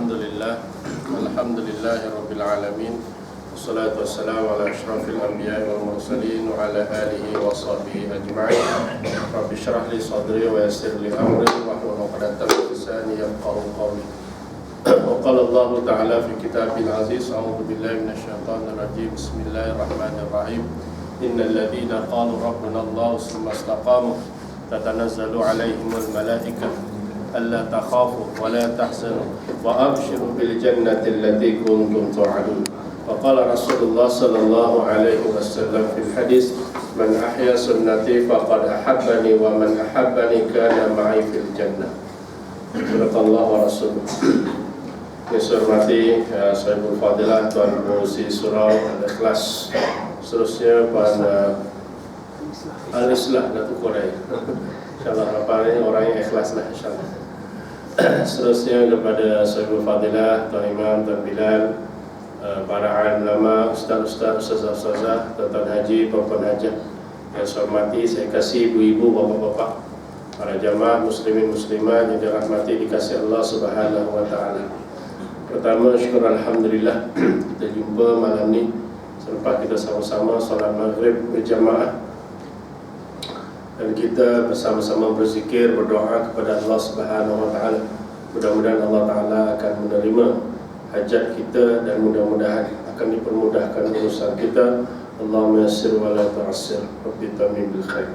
Alhamdulillahirabbil alamin. Wassalatu wassalamu ala asyrafil anbiya'i wal mursalin wa ala alihi wa sahbihi ajma'in. Rabbi shrah li sadri wa yassir li amri wahlul 'uqdatam min lisani yafqahu qawli. Wa qala Allah ta'ala fi kitabil aziz, a'udzu billahi minasyaitonir rajim. Bismillahirrahmanirrahim. Innal ladzina qalu rabbuna Allah tsumma istaqamu tatanazzalu 'alaihimul malaikatu alla takhafu wa la tahzanu wa abshiru bil jannati allati kuntum tu'adun. Wa qala Rasulullah sallallahu alaihi wasallam fil hadis, man ahya sunnati faqad ahabbani wa man ahabbani kana ma'i fil jannah. Subhanallah wa rasuluh. Yang hormati Sahibul Fadilah Tuan Pengurusi Surau Al-Ikhlas, seterusnya pada Al-Islah Datuk Korea. InsyaAllah harapan ini orang yang ikhlas lah insyaAllah. Seterusnya kepada Sahibul Fadilah Tuan Imam, Tuan Bilal, para alim ulama, ustaz-ustaz, ustazah-ustazah, tuan haji, puan hajah yang saya hormati, saya kasih ibu-ibu, bapak-bapak, para jamaah muslimin muslimat yang dirahmati dikasihi Allah Subhanahu wa taala. Pertama, syukur alhamdulillah kita jumpa malam ni selepas kita sama-sama solat maghrib berjamaah, dan kita bersama-sama berzikir, berdoa kepada Allah Subhanahu wa taala. Mudah-mudahan Allah taala akan menerima hajat kita dan mudah-mudahan akan dipermudahkan urusan kita. Allahumma yassir wa la tu'assir, rabbi tamim bil khair.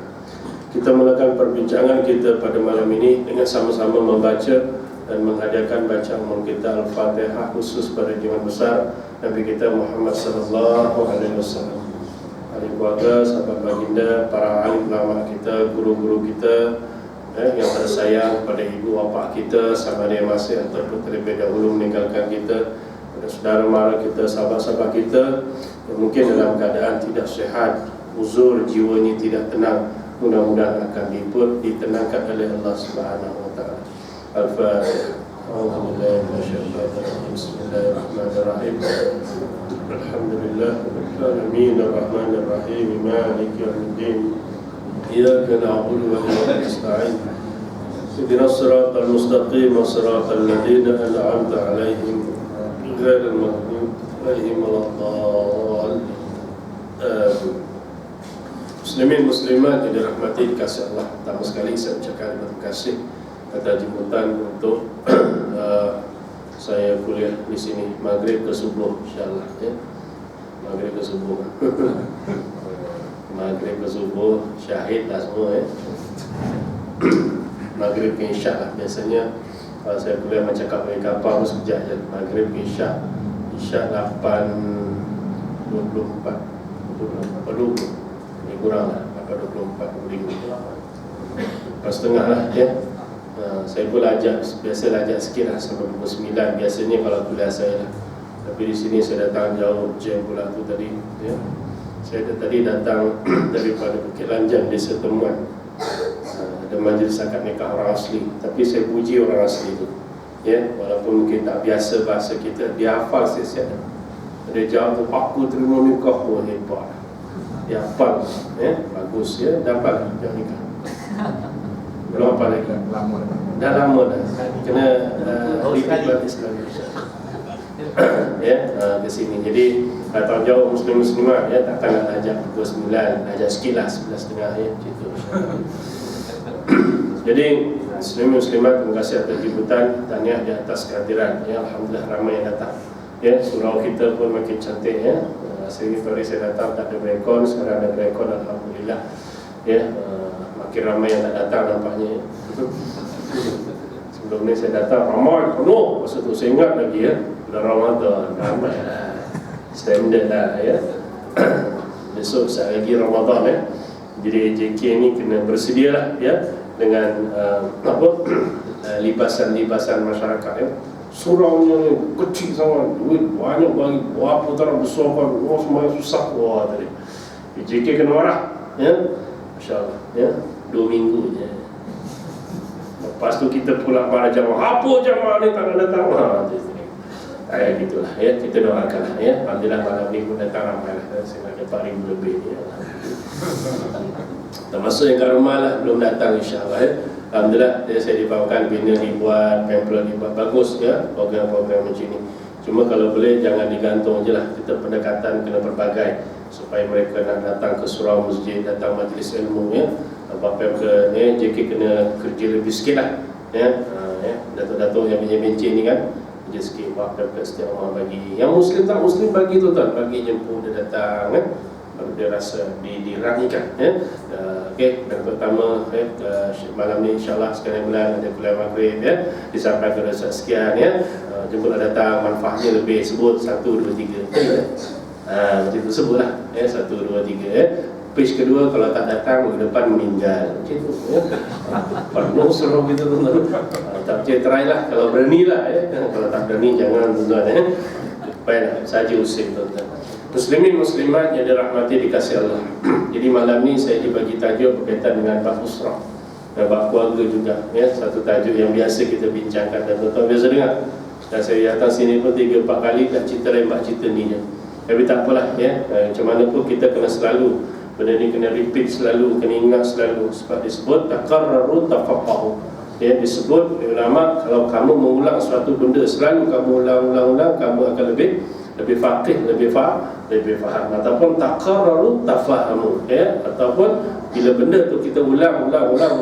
Kita mulakan perbincangan kita pada malam ini dengan sama-sama membaca dan menghadiahkan bacaan umum kita Al-Fatihah khusus pada Jumat besar Nabi kita Muhammad sallallahu alaihi wasallam. Ahli keluarga, sahabat baginda, para alim ulama kita, guru-guru kita yang tersayang, pada ibu bapa kita sama dia masih ataupun terlebih dahulu meninggalkan kita, pada saudara mara kita, sahabat-sahabat kita yang mungkin dalam keadaan tidak sihat, uzur, jiwanya tidak tenang, mudah-mudahan akan ditenangkan oleh Allah Subhanahu wa taala. Al-Fatihah. A'udzubillahi minasyaitonir rajim. Bismillahirrahmanirrahim. Alhamdulillahirabbil alamin, arrahmanir rahim, maliki yaumiddin. Iyyaka na'budu wa iyyaka nasta'in. Ihdinas siratal mustaqim, siratal ladzina an'amta 'alaihim ghairil maghdubi 'alaihim waladdallin. Muslimin muslimat yang dirahmati dikasihi Allah, pertama sekali saya ucapkan terima kasih atas jemputan untuk saya kuliah di sini maghrib ke subuh insyaallah ya. Maghrib ke subuh. Maghrib ke subuh syahid lah semua ya. Maghrib ke isyak lah. Biasanya kalau saya kuliah macam kapal kapal sekejap je. Maghrib ke isyak. Isyak 8.24 20 ini kurang lah 8.24 lepas setengah lah ya. Saya pun ajak, biasa ajak sikit lah sampai pukul 9 biasanya kalau kuliah saya lah. Tapi di sini saya datang jauh jam pula tu tadi ya. Saya tadi datang daripada Bukit Lanjang, Desa Temuan. Ada majlis akad nikah orang asli, tapi saya puji orang asli tu ya, walaupun mungkin tak biasa bahasa kita, dia hafal siap-siap. Dia jawab tu, aku terima nikah, oh hebat. Dia hafal ya, bagus ya, dapat jawab nikah. Belum apa lagi? Dah lama dah. Kena ikut Islam ya, ke sini. Jadi tanggungjawab muslim muslimat ya, takkan nak ajak pukul 9, ajak sikit lah 11.30 ya, macam tu. Jadi muslim muslimat, terima kasih atas jemputan, tahniah di atas kehadiran ya. Alhamdulillah ramai yang datang ya. Surau kita pun makin cantik ya. Sehingga hari saya datang tak ada berekon, sekarang ada berekon, alhamdulillah ya. Makin ramai yang tak datang nampaknya. Sebelum ni saya datang ramai penuh, masa tu saya ingat lagi ya, bulan Ramadan ramai lah, standard lah ya. Besok sekali lagi Ramadan ya. Jadi JK ni kena bersedia lah ya dengan libasan-libasan masyarakat ya. Suraunya ni kecil sangat, duit banyak bagi, wah putaran besar kan, wah semuanya susah, wah tadi JK kena marah ya. InsyaAllah ya, 2 minggu je. Lepas tu kita pulang pada jamaah, apa jamaah ni tak nak datang? Gitulah ya, kita doakanlah ya. Alhamdulillah malam ni pun datang ramai lah. Saya nak 4,000 lebih ni. Termasuk yang kat rumah lah belum datang insya-Allah ya. Alhamdulillah saya dibawakan bina dibuat, pamphlet dibuat, bagus ya program-program macam ni. Cuma kalau boleh jangan digantung je lah. Kita pendekatan kena berbagai supaya mereka nak datang ke surau masjid, datang majlis ilmu ya. Apa-apa ya, JK kena kerja lebih sikit lah ya. Datuk-datuk yang bencin ni kan kerja sikit, buat apa setiap orang bagi. Yang Muslim tak Muslim bagi tuan-tuan, bagi jemput dia datang kan. Baru dia rasa diraihkan ya. Okey, dan pertama malam ni insya-Allah sekalian bulan ada kuliah maghrib ya. Disampaikan dosa sekian ya. Jemputlah datang, manfaatnya lebih, sebut 1 2 3. Macam tu sebutlah ya, 1 2 3 ya. Page kedua kalau tak datang minggu depan meninggal. Macam tu ya. Penuh suruh gitu tuan-tuan. Tak percaya try lah kalau berani lah ya. Kalau tak berani jangan tuan-tuan ya. Baiklah, saja usin tuan-tuan. Muslimin muslimat yang dirahmati dikasihi Allah. Jadi malam ni saya dibagi tajuk berkaitan dengan bab usrah dan bab keluarga juga ya. Satu tajuk yang biasa kita bincangkan dan tuan-tuan biasa dengar. Dan saya datang sini pun 3-4 kali dah cerita rembat cerita ni je. Tapi tak apalah ya. Macam mana pun kita kena selalu benda ni kena repeat selalu, kena ingat selalu. Sebab disebut takarraru tafaqahu ya, disebut ulama kalau kamu mengulang suatu benda selalu kamu ulang-ulang kamu akan lebih faqih, lebih faham. Ataupun takarraru tafahamu ya, ataupun bila benda tu kita ulang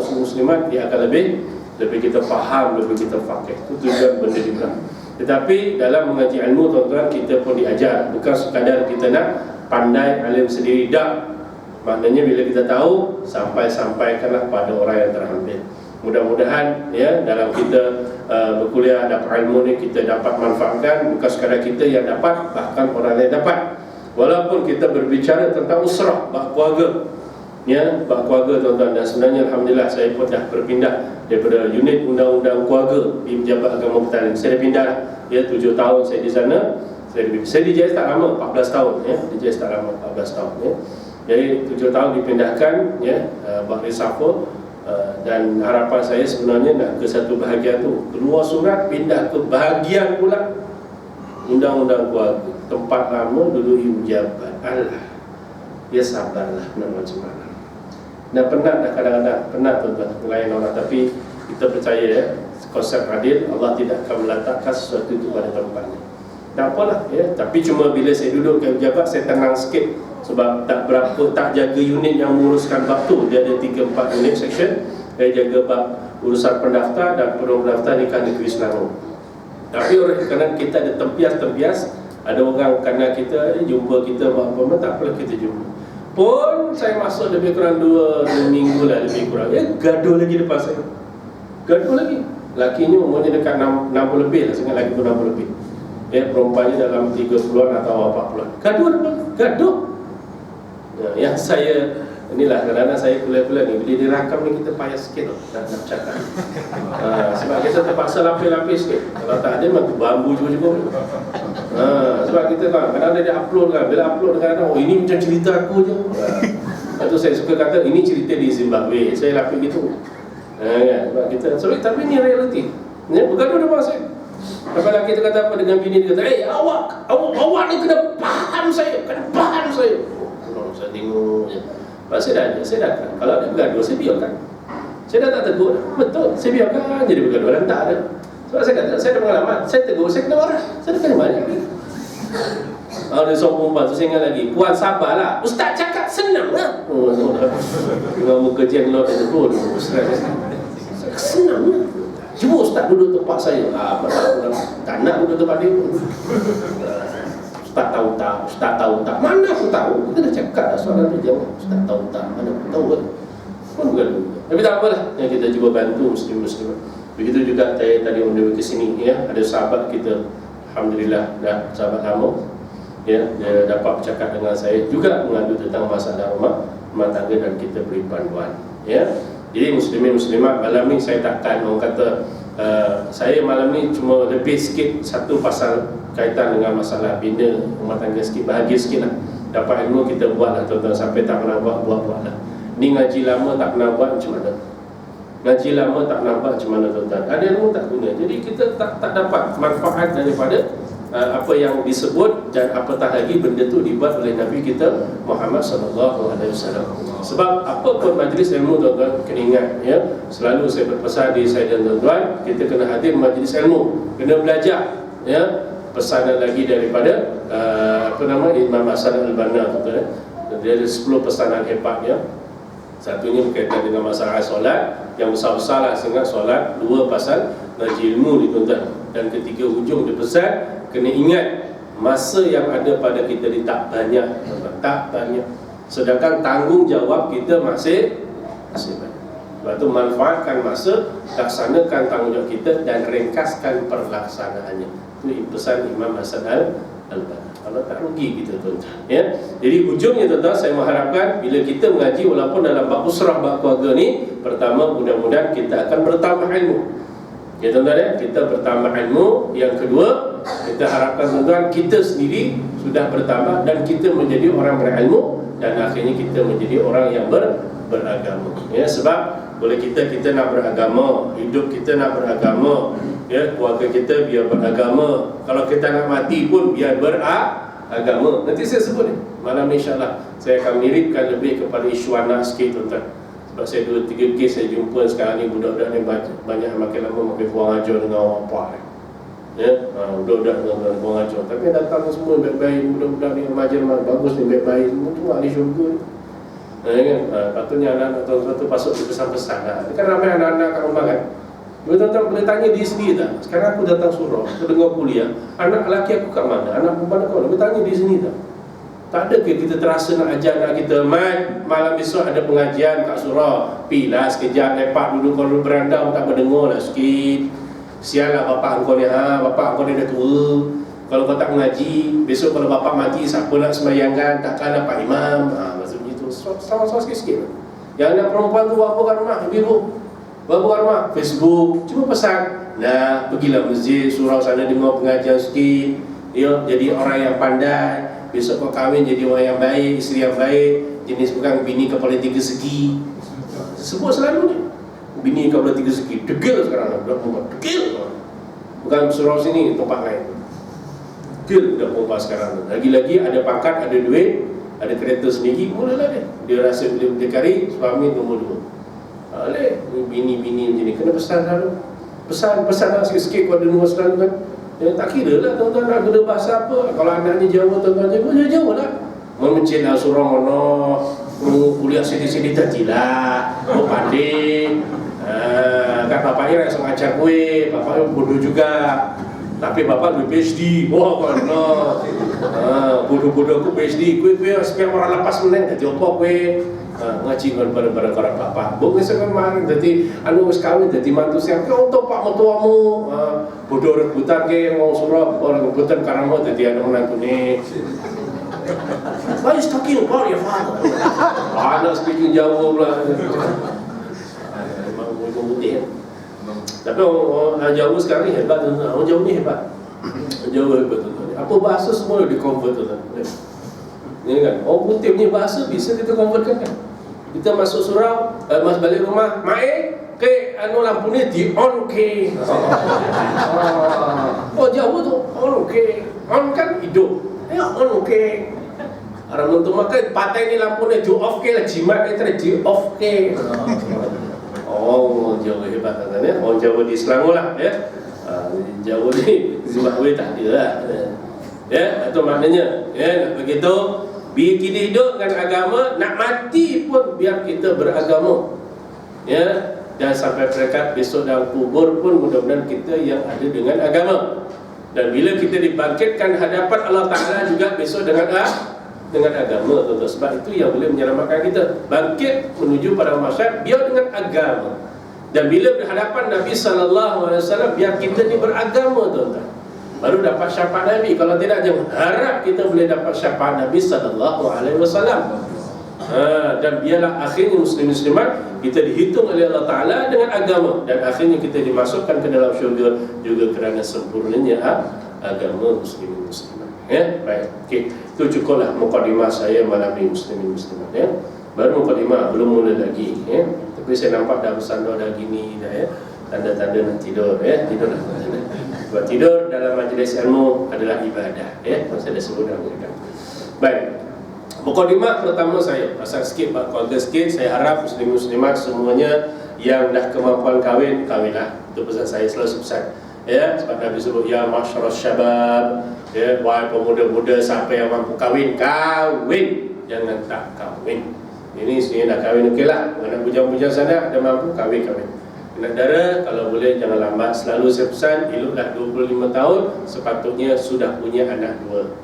muslimat dia akan lebih kita faham, lebih kita faqih. Itu tujuan benda diulang. Tetapi dalam mengaji ilmu tuan-tuan kita pun diajar, bukan sekadar kita nak pandai alim sendiri dak. Maknanya bila kita tahu sampaikanlah pada orang yang terhampir. Mudah-mudahan ya dalam kita berkuliah dapat ilmu ni kita dapat manfaatkan, bukan sekadar kita yang dapat, bahkan orang lain dapat. Walaupun kita berbicara tentang usrah, bab keluarga ya, bab keluarga tuan-tuan. Dan sebenarnya alhamdulillah saya pun dah berpindah daripada unit undang-undang keluarga di Pejabat Agama Pertanian. Saya dah pindah ya, 7 tahun saya di sana. Saya di JS tak lama, 14 tahun ya. Di JS tak lama, 14 tahun ya. Jadi 7 tahun dipindahkan ya, buat reshuffle. Dan harapan saya sebenarnya nak ke satu bahagian tu, keluar surat pindah ke bahagian pula undang-undang keluarga. Tempat lama dulu ibu jabat. Alah, ya sabarlah nak macam mana. Dan penat dah kadang-kadang, penat tuan-tuan melayan orang. Tapi kita percaya ya, konsep adil, Allah tidak akan meletakkan sesuatu itu pada tempatnya. Tak apalah ya, tapi cuma bila saya duduk ke pejabat saya tenang sikit. Sebab tak jaga unit yang menguruskan bab tu. Dia ada 3-4 unit section. Saya jaga bab urusan pendaftar dan penuh pendaftar nikah negeri Selangor. Tapi kerana kita ada tempias-tempias, ada orang kerana kita jumpa kita apa-apa, tak apalah kita jumpa. Pun saya masuk lebih kurang 2 minggu lah lebih kurang. Gaduh lagi depan saya. Gaduh lagi. Lakinya umurnya dekat 60 lebih lah, sangat lagi pun 60 lebih. Perempuannya dalam 30-an atau 40-an. Gaduh. Yang saya inilah kadang-kadang saya kuliah-kuliah ni bila dirakam ni kita payah sikit nak cakap. Sebab kita terpaksa lapis-lapis sikit. Kalau tak ada memang bambu cuba-cuba. Sebab kita kan kadang-kadang dia upload kan. Bila upload kadang-kadang ini macam cerita aku je. Lepas tu saya suka kata ini cerita di Zimbabwe. Saya lapis gitu. Sebab kita tapi ni realiti. Bergaduh depan saya. Lepas lagi kita kata apa dengan bini dia kata, awak ni kena faham saya. Saya tengok je. Lepas saya dah kalau ada bergaduh, saya biarkan. Saya dah tak tegur. Betul, saya biarkan jadi bergaduh dan tak ada. Sebab saya kata, saya ada pengalaman. Saya tegur, saya kena marah. Saya dah kena banyak. Ada seorang perempuan tu saya ingat lagi, puan sabarlah. Ustaz cakap senang lah. Dengan muka jenglot itu pun senang lah. Cuba Ustaz duduk tempat saya. Tak nak duduk tempat dia pun. Ustaz tahu tak? Mana aku tahu? Kita dah cakap dah soalan tu jawab. Ustaz tahu tak? Mana aku tahu kan? Pun bukan. Tapi tak apalah. Yang kita cuba bantu muslim-muslim. Begitu juga saya tadi on the way ke sini ya, ada sahabat kita, alhamdulillah dah sahabat lama. Ya, dia dapat bercakap dengan saya juga mengadu tentang masalah rumah tangga dan kita beri panduan. Ya. Jadi muslimin muslimat, malam ni saya takkan orang kata saya malam ni cuma lebih sikit satu pasal kaitan dengan masalah bina rumah tangga sikit, bahagia sikit lah. Dapat ilmu kita buat lah tuan-tuan, sampai tak pernah buat lah. Ni ngaji lama tak pernah buat macam mana? Ngaji lama tak pernah buat macam mana tuan-tuan? Ada ilmu tak guna. Jadi kita tak dapat manfaat daripada apa yang disebut dan apatah lagi benda tu dibuat oleh Nabi kita Muhammad SAW. Sebab apa pun majlis ilmu, tuan-tuan kena ingat ya, selalu saya berpesan di saya dan tuan-tuan, kita kena hadir majlis ilmu, kena belajar ya. Pesanan lagi daripada Imam Hasan Al-Banna, tuan-tuan. Dia ada 10 pesanan hebatnya. Satunya berkaitan dengan masalah solat, yang besar-besar lah, sangat solat. 2 pasal ngaji ilmu ni, tuan-tuan. Dan ketiga ujung dia pesan, kena ingat masa yang ada pada kita ni tak banyak, tak banyak. Sedangkan tanggungjawab kita masih banyak. Sebab tu manfaatkan masa, laksanakan tanggungjawab kita dan ringkaskan perlaksanaannya. Itu pesan Imam Hasan Al-Banna. Kalau tak rugi kita, tuan-tuan ya. Jadi ujungnya, tuan-tuan, saya mengharapkan bila kita mengaji walaupun dalam bab usrah, bab keluarga ni, pertama mudah-mudahan kita akan bertambah ilmu ya, tuan-tuan ya. Kita bertambah ilmu. Yang kedua, kita harapkan, tuan-tuan, kita sendiri sudah bertambah dan kita menjadi orang berilmu, dan akhirnya kita menjadi orang yang beragama ya. Sebab boleh kita nak beragama, hidup kita nak beragama ya, keluarga kita biar beragama, kalau kita nak mati pun biar beragama. Nanti saya sebut ni malam ni, insyaAllah saya akan miripkan lebih kepada isu anak sikit, tuan-tuan. Sebab saya 2-3 kes saya jumpa sekarang ni, budak-budak ni banyak makin lama makin buang ajar dengan orang apa ya. Budak-budak dengan buang ajar, tapi datang semua baik-baik. Budak-budak ni remaja bagus ni, baik-baik semua, tu ahli syurga ni kan. Patutnya anak-anak tuan-tuan tu pasuk pesan-pesan lah. Kan ramai anak-anak kat rumah kan. Tuan-tuan boleh tanya diri sendiri tak? Sekarang aku datang surau, aku dengar kuliah, anak lelaki aku kat mana? Anak perempuan aku? Boleh tanya diri sendiri tak? Tak ada ke kita terasa nak ajar anak kita, malam besok ada pengajian kat surau, pilah sekejap, lepak duduk kalau beranda tak berdengar lah sikit. Sial lah bapak engkau ni, bapak engkau ni dah tua. Kalau kau tak mengaji, besok kalau bapak mati, siapa nak sembahyangkan? Takkan dapat imam. Maksud begitu, sama-sama sikit-sikit. Yang anak perempuan tu apa kat rumah? Ibu, bawa kat rumah, Facebook, cuma pesan, nah pergilah masjid, surau sana dengar pengajian sikit ya, jadi orang yang pandai. Besok kau kahwin jadi orang yang baik, isteri yang baik, jenis bukan bini kepala 3 segi. Sebut selalu ni, bini kepala 3 segi, degil sekarang, budak perempuan, degil. Bukan surau sini, tempat lain, degil budak perempuan sekarang. Lagi-lagi ada pangkat, ada duit, ada kereta sendiri, mulalah dia rasa boleh berdikari, suami nombor 2. Boleh, bini-bini macam ni kena pesan selalu. Pesan lah sikit-sikit kalau ada nombor selalu kan. Ya, tak kira lah, tuan-tuan nak guna bahasa apa. Kalau anaknya Jawa, tuan-tuan Jawa lah. Mencin lah surau mana, kuliah sini-sini tadilah, pandai. Kan bapaknya rasa mengajar kue, bapaknya bodoh juga. Tapi bapak lebih PhD. Wah, mana bodoh-bodoh aku PhD. Kue setiap orang lepas meneng jadi apa kue. Ngaji pada orang bapak. Bukan sekarang jadi anu sekali jadi mantu siapa untuk pak mertuamu. Bodoh rebutan ke mau surau orang rebutan karena mau jadi anu menantu ni. Why is talking about your father? Anak speaking Jawa pula. Memang putih. Tapi orang Jawa sekarang ni hebat, tuan-tuan. Orang Jawa ni hebat. Orang Jawa hebat, tuan-tuan. Apa bahasa semua di convert, tuan-tuan. Ini kan, orang putih punya bahasa bisa kita convertkan kan. Kita masuk surau, mas balik rumah, mae ke anu lampu ni di on ke. Oh Jawa tu on ke. On kan hidup. Ya on ke. Orang untuk makan patai ni lampu ni di off ke lah, jimat ni tadi di off ke. Oh Jawa hebat kan ya. Orang Jawa di Selangor lah ya. Jawa ni Zimbabwe tak ada lah. Ya, itu maknanya ya, begitu. Biar kita hidup dengan agama, nak mati pun biar kita beragama ya. Dan sampai perekat besok dalam kubur pun mudah-mudahan kita yang ada dengan agama. Dan bila kita dibangkitkan hadapan Allah Ta'ala juga besok dengan agama, tuan-tuan. Sebab itu yang boleh menyelamatkan kita. Bangkit menuju pada mahsyar biar dengan agama. Dan bila berhadapan Nabi SAW, biar kita ni beragama, tuan-tuan, baru dapat syafaat Nabi. Kalau tidak, jangan harap kita boleh dapat syafaat Nabi SAW. Dan biarlah akhirnya muslim-muslimat kita dihitung oleh Allah Ta'ala dengan agama. Dan akhirnya kita dimasukkan ke dalam syurga juga kerana sempurnanya agama muslim-muslimat ya. Baik, okay. Itu cukuplah mukadimah saya malam ini, muslimin-muslimat ya. Baru mukadimah, belum mula lagi ya. Tapi saya nampak dah bersandar dah gini dah ya. Tanda-tanda nak tidur ya. Tidur dah. Sebab tidur dalam majlis ilmu adalah ibadah, ya. Saya dah sebut dalam kitab. Baik. Mukadimah pertama saya pasal sikit keluarga sikit. Saya harap muslim-muslimat semuanya yang dah kemampuan kahwin, kahwinlah. Itu pesan saya, selalu pesan. Ya, sebab Nabi sebut ya masyarakat syabab, ya, wahai pemuda-muda, siapa yang mampu kahwin, kahwin, jangan tak kahwin. Ini sebenarnya dah kahwin, okeylah. Anak bujang-bujang sana ada mampu kahwin. Anak dara, kalau boleh jangan lambat. Selalu saya pesan, eloklah 25 tahun sepatutnya sudah punya anak dua.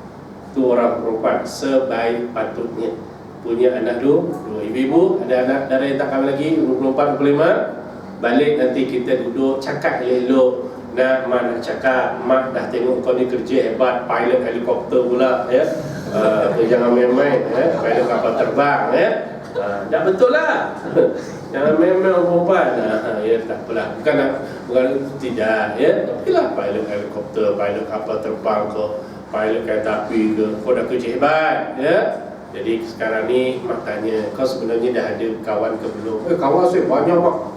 Itu orang perempuan sebaik patutnya punya anak dua. Ibu-ibu ada anak dara yang tak kahwin lagi, 24, 25, balik nanti kita duduk cakap elok. Nak cakap, mak dah tengok kau ni kerja hebat, pilot helikopter pula, ya. Jangan main-main, ya. Pilot kapal terbang, ya. Dah betul lah. Jangan main-main perempuan. Ya, tak apalah. Bukan tidak, ya. Tapi lah pilot helikopter, pilot kapal terbang ke, pilot kereta api ke, kau dah kerja hebat, ya. Jadi sekarang ni mak tanya, kau sebenarnya dah ada kawan ke belum? Kawan saya banyak, mak.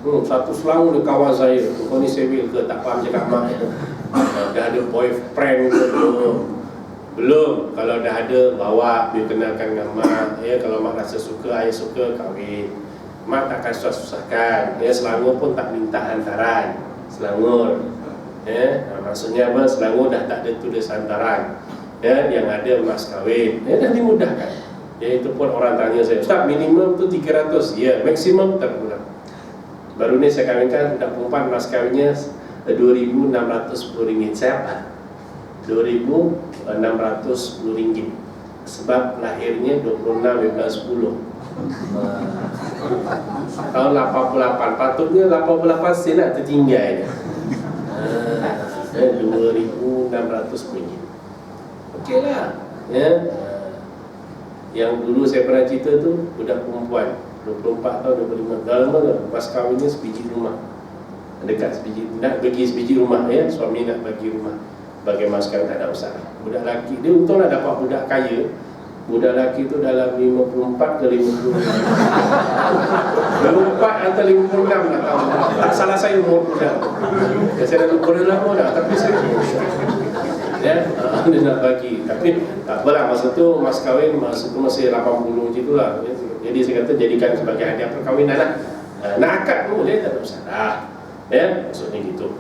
Satu selang dia kawan saya. Kau ni civil ke? Tak faham cakap mak. Dah ada boyfriend ke belum? Belum. Kalau dah ada, bawa, dia kenalkan dengan mak, ya. Kalau mak rasa suka, ayah suka, kahwin. Mak takkan susah-susahkan, ya. Selangor pun tak minta hantaran. Selangor, ya. Maksudnya apa? Selangor dah tak ada tulis hantaran, ya. Yang ada mas kahwin, ya. Dah dimudahkan, ya. Itu pun orang tanya saya, Ustaz, minimum tu 300, ya. Maksimum tak pulang. Baru ni saya kahwinkan budak perempuan, mas kahwinnya RM2,610. Siapa? RM2,610. Sebab lahirnya 26/12/10. Tahun 88. Patutnya 88 sen nak tertinggal. RM2,610. Okeylah, ya. Yang dulu saya pernah cerita tu budak perempuan 24 tahun, 25 tahun, mas kahwinnya sebiji rumah. Dekat sebiji, nak bagi sebiji rumah, ya. Suami nak bagi rumah. Bagi mas kahwin tak ada masalah. Budak lelaki, dia untunglah dapat budak kaya. Budak lelaki tu dalam 54 ke 50. 54 atau 56 nak tahu. Tak salah saya umur budak. Saya dah lupa lama dah, tapi saya ya, dia nak bagi. Tapi tak apalah, masa tu mas kahwin, masa tu masih 80 macam itulah, ya. Jadi saya kata jadikan sebagai hadiah perkahwinan lah. Nak akad pun boleh, tak ada masalah, ya. Maksudnya gitu.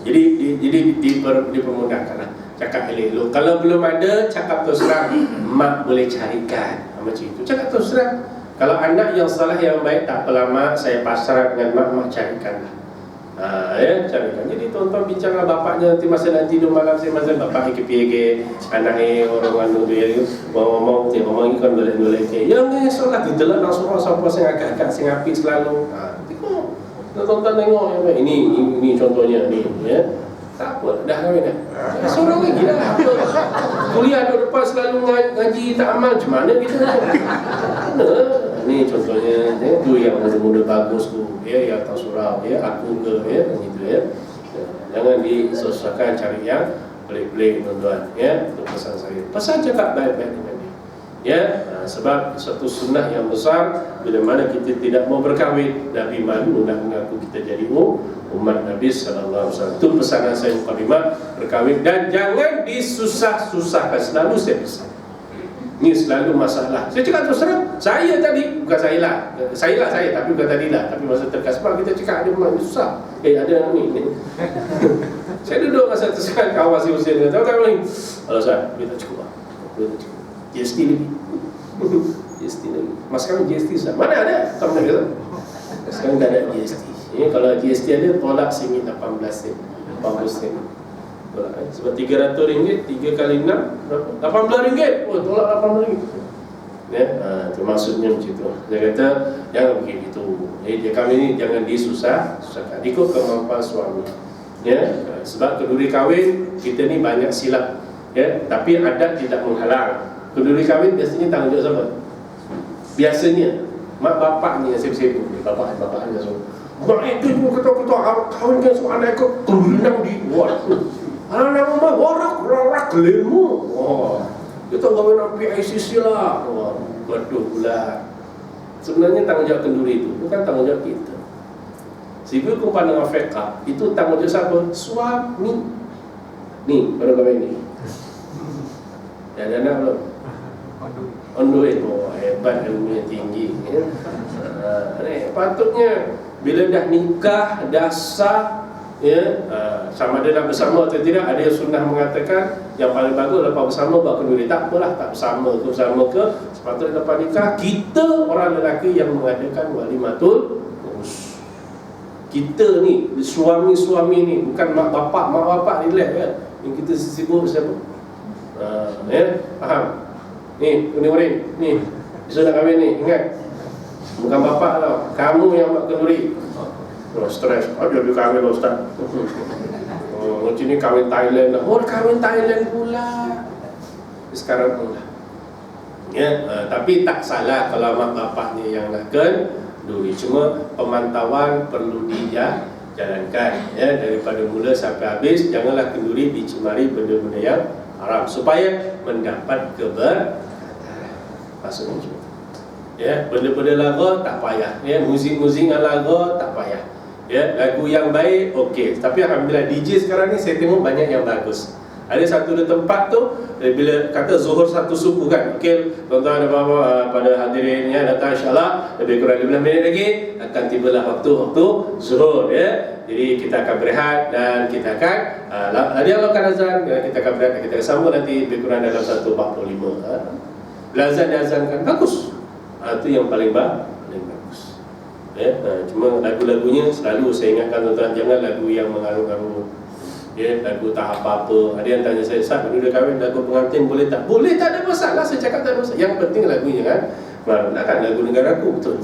Jadi dipermudahkan lah. Cakap elok-elok. Kalau belum ada, cakap terus terang, mak boleh carikan. Macam itu, cakap terus terang. Kalau anak yang salah yang baik, tak apalah mak, saya pasrah dengan mak carikan lah. Ya, carikan. Jadi tuan-tuan bincang dengan bapaknya, nanti masa nak tidur malam, saya masa bapak ke anak orang anu tu ya, ngomong ni kan boleh yang ni solat kita lah nak suruh siapa saya agak saya ngapi selalu. Tengok. Tuan-tuan tengok ini contohnya ni, ya. Tak apa, dah kahwin dah. Seorang lagi lah. Kuliah duduk depan selalu ngaji tak amal, macam mana kita? Ni contohnya, tu yang muda-muda bagus tu, ya, yang tak surau, ya, aku ke, ya, gitu, ya. Jangan disusahkan cari yang pelik-pelik, tuan-tuan, ya. Itu pesan saya. Pesan cakap baik-baik dengan dia, ya. Sebab satu sunnah yang besar, bila mana kita tidak mau berkahwin, Nabi malu nak mengaku kita jadi umat Nabi sallallahu alaihi wasallam. Itu pesanan saya mukadimah berkahwin, dan jangan disusah-susahkan. Selalu saya pesan. Ini selalu masalah. Saya cakap terus terang, saya tadi, bukan saya lah, tapi bukan tadi lah. Tapi masa terkasbah kita cakap ada memang susah. Ada ni. Saya duduk masa tersekat kawan si Hussein kata, tahu ni. Kalau saya, dia tak cukup lah. GST lagi. GST lagi. Mas kami GST sah. Mana ada? Tak pernah kata. Sekarang tak ada GST. Kalau GST ada, tolak RM18, 80 sen. Sebab RM300, 3 kali 6 berapa? RM18. Oh, tolak RM18. Ya, itu maksudnya macam itu. Dia kata jangan begitu. Jadi kami ni jangan disusahkan. Ikut kemampuan suami. Ya, sebab kenduri kahwin kita ni banyak silap. Ya, tapi adat tidak menghalang. Kenduri kahwin biasanya tanggung jawab siapa? Biasanya mak bapaknya yang sibuk-sibuk. Bapaknya semua. Mak itu ketua-ketua kahwinkan semua anak ikut kenduri di luar. Anak mama warak lemu. Kita kahwin PICC lah. Waduh pula. Sebenarnya tanggung jawab kenduri itu bukan tanggung jawab kita. Sehingga hukum pandangan fiqh itu tanggungjawab siapa? Suami. Ni, baru kahwin ni. Dah ada anak belum? Onduit. Oh, hebat, ilmunya tinggi. Patutnya bila dah nikah, dah sah, sama ada nak bersama atau tidak, ada yang sunnah mengatakan yang paling bagus lepas bersama buat kenduri. Tak apalah, tak bersama ke sepatutnya lepas nikah kita orang lelaki yang mengadakan walimatul urus. Kita ni suami-suami ni, bukan mak bapak relax kan. Yang kita sibuk siapa? Faham? Ni, kuning-kuning ni, besok nak kahwin ni, ingat, bukan bapak tau, kamu yang buat kenduri. Stres, dia kahwin Ustaz. Macam ni kahwin Thailand lah. Oh, kahwin Thailand pula. Sekarang pula. Tapi tak salah kalau mak bapaknya yang nak kenduri. Cuma pemantauan perlu dijalankan, daripada mula sampai habis. Janganlah kenduri dicemari benda-benda yang haram supaya mendapat keberkatan. Maksudnya cuma benda-benda lagu tak payah, muzik-muzik lagu tak payah, lagu yang baik okey. Tapi alhamdulillah DJ sekarang ni saya tengok banyak yang bagus. Ada satu tempat tu bila kata zuhur satu suku kan, okey tuan-tuan dan puan-puan pada hadirin yang datang, insya-Allah lebih kurang 15 minit lagi akan tibalah waktu zuhur Jadi kita akan berehat dan kita akan dialogkan azan, kita akan berehat dan kita akan sambung nanti lebih kurang dalam 1.45. Bila azan diazankan bagus. Itu yang paling bagus. Cuma lagu-lagunya selalu saya ingatkan tuan-tuan, jangan lagu yang mengaruh-aruh. Lagu tak apa-apa. Ada yang tanya saya, Ustaz, bila dah kahwin lagu pengantin boleh tak? Boleh, tak ada masalah. Saya cakap tak ada masalah. Yang penting lagunya kan. Takkan lagu negara aku betul.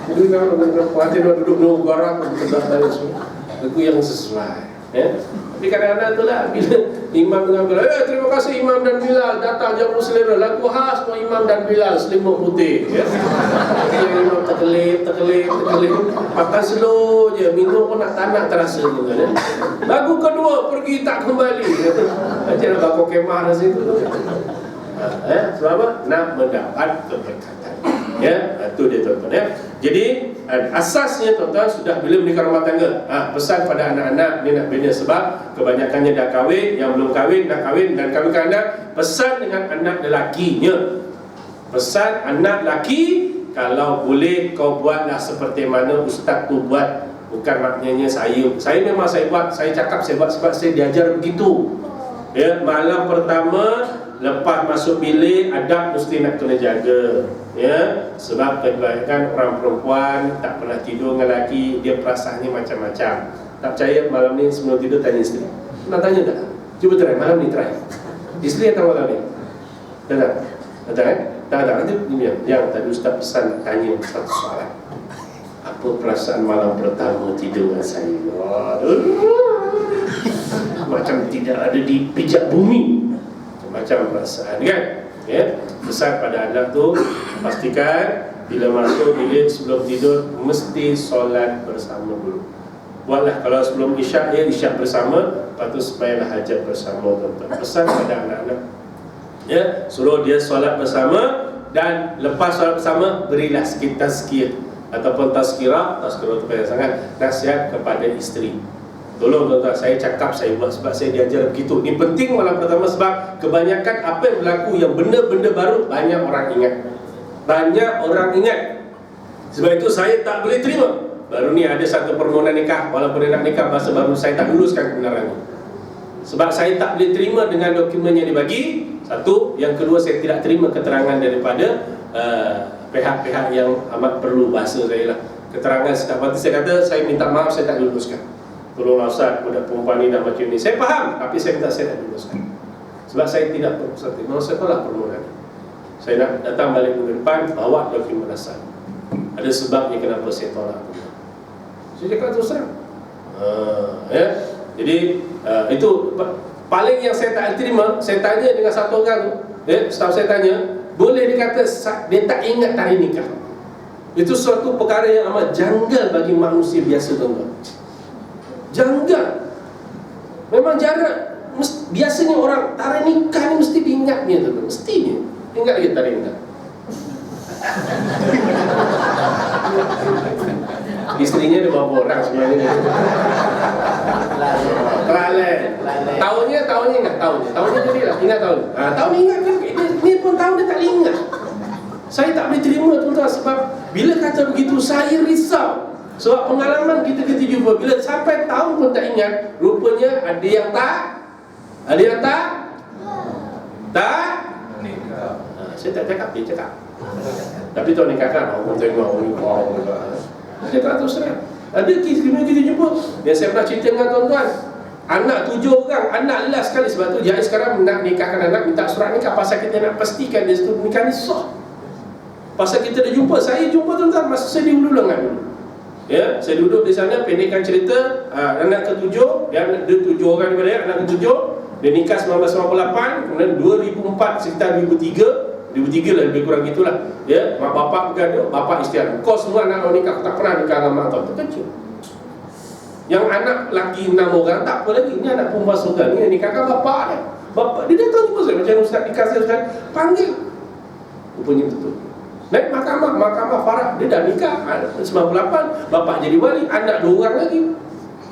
Jadi kalau pengantin duduk negara aku betul dari semua. Lagu yang sesuai. Tapi kadang-kadang tu lah bila imam dengan Bilal, terima kasih Imam dan Bilal datang jamu selera, lagu khas untuk Imam dan Bilal, selimut putih. Yang imam terkelip, makan slow je, minum pun tak nak terasa juga. Lagu kedua, pergi tak kembali. Macam nak bakar kemah di situ. Sebab apa? Nak mendapat keberkatan. Itu dia tuan-tuan. Jadi asasnya tuan-tuan sudah bila menikah rumah tangga, pesan pada anak-anak ni nak bina, sebab kebanyakannya dah kahwin, yang belum kahwin nak kahwin dan kahwin anak. Pesan dengan anak lelakinya, pesan anak lelaki, kalau boleh kau buatlah seperti mana ustaz tu buat. Bukan maknanya saya memang saya buat, saya cakap saya buat sebab saya diajar begitu. Malam pertama lepas masuk bilik, adab mesti nak kena jaga. Sebab kebanyakan orang perempuan tak pernah tidur dengan lelaki, dia perasaannya macam-macam. Tak percaya, malam ni sebelum tidur tanya isteri. Nak tanya tak? Cuba try, malam ni try. Isteri datang malam ni? Datang? Tak. Nanti yang tadi ustaz pesan tanya satu soalan. Apa perasaan malam pertama tidur dengan saya? Macam tidak ada di pijak bumi. Macam perasaan kan? Pesan pada anak tu, pastikan bila masuk bilik sebelum tidur mesti solat bersama dulu. Buatlah kalau sebelum isyak isyak bersama, lepas tu sembahyanglah hajat bersama tuan-tuan. Pesan pada anak-anak, suruh dia solat bersama, dan lepas solat bersama berilah sikit tazkiyah ataupun tazkirah tu banyak sangat, nasihat kepada isteri. Tolong tuan-tuan, saya cakap, saya buat sebab saya diajar begitu. Ini penting malam pertama sebab kebanyakan apa yang berlaku, yang benda-benda baru banyak orang ingat. Sebab itu saya tak boleh terima. Baru ni ada satu permohonan nikah, walaupun dia nak nikah masa baru, saya tak luluskan kebenarannya. Sebab saya tak boleh terima dengan dokumen yang dibagi. Satu, yang kedua, saya tidak terima keterangan daripada pihak-pihak yang amat perlu, bahasa saya lah. Keterangan sedapat saya kata, saya minta maaf, saya tak luluskan. Tolonglah Ustaz, budak perempuan ni dah macam ni. Saya faham, tapi saya minta saya tak luluskan. Sebab saya tidak berpuasa. Memang saya tolak permohonan. Saya nak datang balik minggu depan, bawa dokumen asal. Ada sebabnya kenapa saya tolak. Saya cakap terus terang. Jadi itu paling yang saya tak terima. Saya tanya dengan satu orang tu, setahu saya tanya, boleh dikata dia tak ingat tarikh nikah. Itu suatu perkara yang amat janggal bagi manusia biasa, tuan-tuan. Janggal. Memang jarak. Biasanya orang tarikh nikah ni mesti diingatnya, tuan-tuan. Mestinya ingat lagi tarikh nikah. Isterinya ada berapa orang sebenarnya? Lalai. Tahunnya ingat tahunnya jadilah ingat tahun. Tahun ingat kan? Ini pun tahun dia tak ingat. Saya tak boleh terima tuan-tuan sebab bila kata begitu saya risau. Sebab pengalaman kita jumpa bila sampai tahun pun tak ingat, rupanya ada yang tak. Saya tak cakap, dia cakap. Tapi tuan nikahkan, orang tengok orang dia kata terus terang. Ada kita jumpa. Yang saya pernah cerita dengan tuan-tuan, anak 7 orang, anak last sekali. Sebab tu Jais sekarang nak nikahkan anak, minta surat nikah. Pasal kita nak pastikan dia setuju nikah ni sah. Pasal kita dah jumpa, saya jumpa tuan-tuan masa saya di Hulu Lengan dulu. Ya, saya duduk di sana, pendekkan cerita. Anak ke-7, dia 7 orang daripada anak ke-7. Dia nikah 1998, kemudian 2004, sekitar 2003 lah, lebih kurang gitulah. Ya, mak bapak bergaduh, bapak istiadat. Kau semua anak kau nikah, aku tak pernah nikah dengan mak kau. Terkejut. Yang anak laki 6 orang, tak apa lagi. Ini anak perempuan sultan, ni nikahkan bapak dia. Bapak dia datang jumpa saya, macam ustaz nikah saya, ustaz panggil. Rupanya betul. Naik mahkamah Farah, dia dah nikah 98, bapak jadi wali, anak 2 orang lagi.